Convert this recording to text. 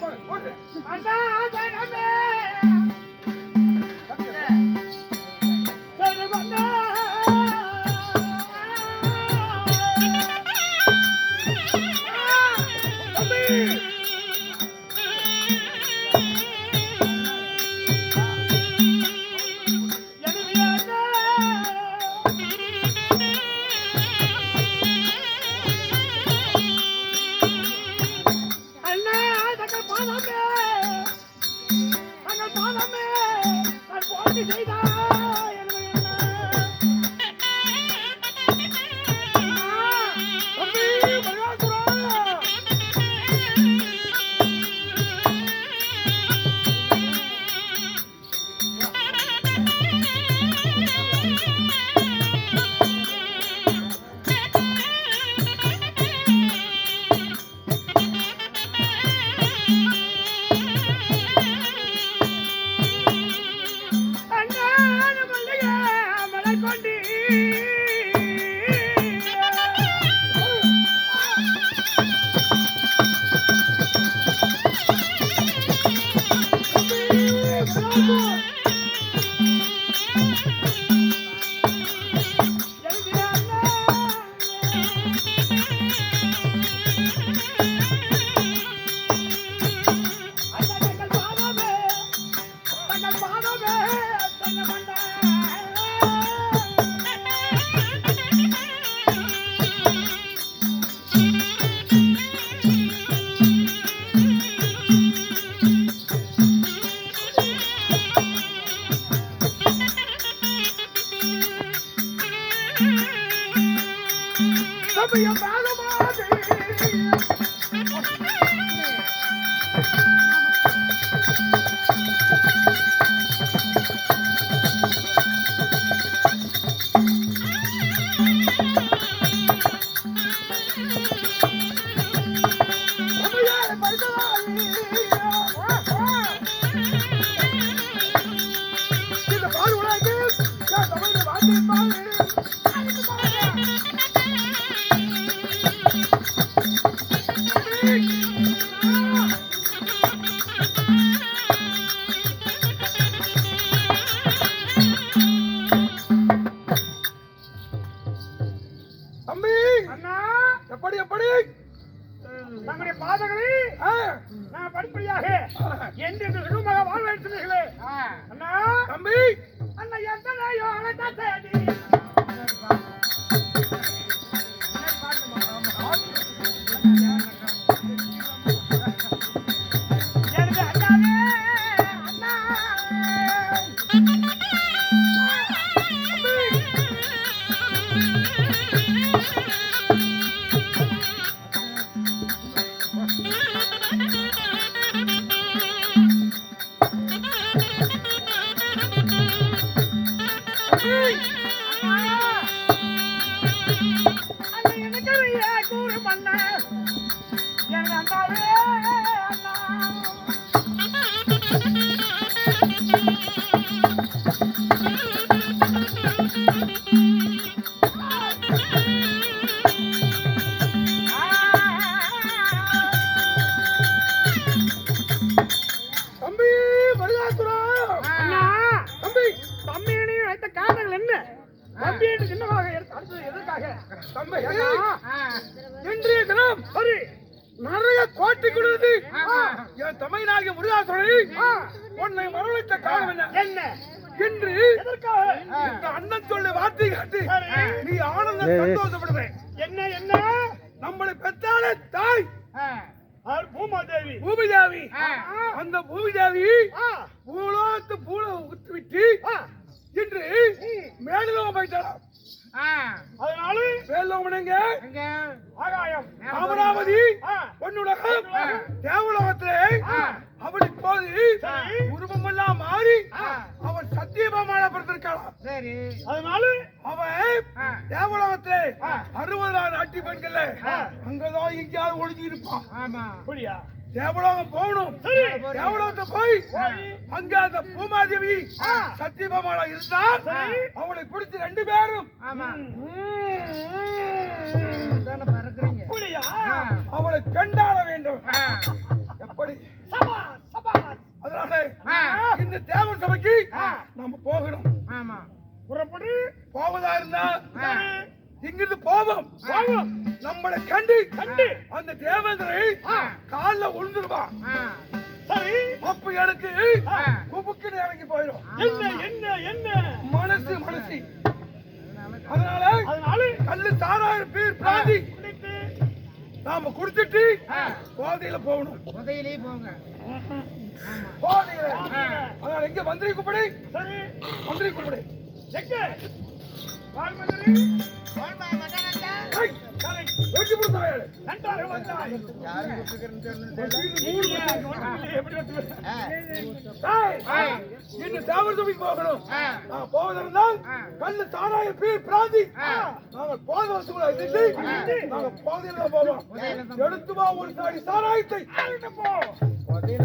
அண்ணா ஜனமே நம்முடைய பாதங்களை நான் படிப்படியாக என்று சுகமாக வாழ வைத்தீர்களே அண்ணா தம்பி அண்ணா எத்தனையோ இன்றைய தினம் நிறைய கோட்டை கொடுத்து என் தமிழாகிய முருகாசுரனை உன்னை வரவழைத்த காரணம் என்ன என்று இந்த அண்ணன் சொல்லி வார்த்தை காட்டி நீ ஆனந்த சந்தோஷப்படுவேன். என்ன என்ன நம்மளை பெற்றாலே தாய் பூமாதேவி பூமிதேவி அந்த பூமிதேவி பூலோகத்து பூல ஊத்துவிட்டு இன்று மேலும் போயிட்டாராம். அதனால வேலோமனங்க ஆகாயம் அமராவதி பொன்னுலகம் தேவலோகத்திலே அவன் இப்போது உருவமெல்லாம் மாறி அவன் சத்தியபாமான பிறந்திருக்கலாம். சரி, அதனால அவன் தேவலோகத்திலே 60,000 நாட்டி பெண்கள் அங்கதான் எங்கேயாவது ஒளிஞ்சு இருப்பான். ஆமா, புரியா? தேவலோகம் போகணும். தேவலோகத்தை போய் அங்க அந்த பூமாதேவி சத்தியபாமாலா இருந்தால் அவளை பிடிச்சு 2 பேரும் அவளை பெண்டாட வேண்டும். எப்படி நம்மளை கண்டு அந்த தேவேந்திரை கால்ல விழுந்துருவான். சரி, அப்ப எனக்கு குபுக்குன்னு இறங்கி போயிடும். என்ன மனசு அதனால கல்லு சாராயிரம் பேர் பிராந்தி நாம குடிச்சிட்டு போதையில போகணும். போதையிலே போங்க. போதையில அதனால எங்க மந்திரி கூப்பிடு. சரி, மந்திரி கூப்பிடு. எங்க வாழ்மந்திரி வெட்டி கொடுத்தாரு. நன்றாக வந்தாய். யாரு கூப்பிடுறேன்னு இந்த தாவர சபைக்கு போகணும். நான் போவதென்றால் கல்லு சாராய பேர் பிராந்தி நாங்கள் போத வருஷங்களா இருந்து நாங்க போதையில போவோம். எடுத்துவா ஒரு சாடி சாராயத்தை போ. போதையில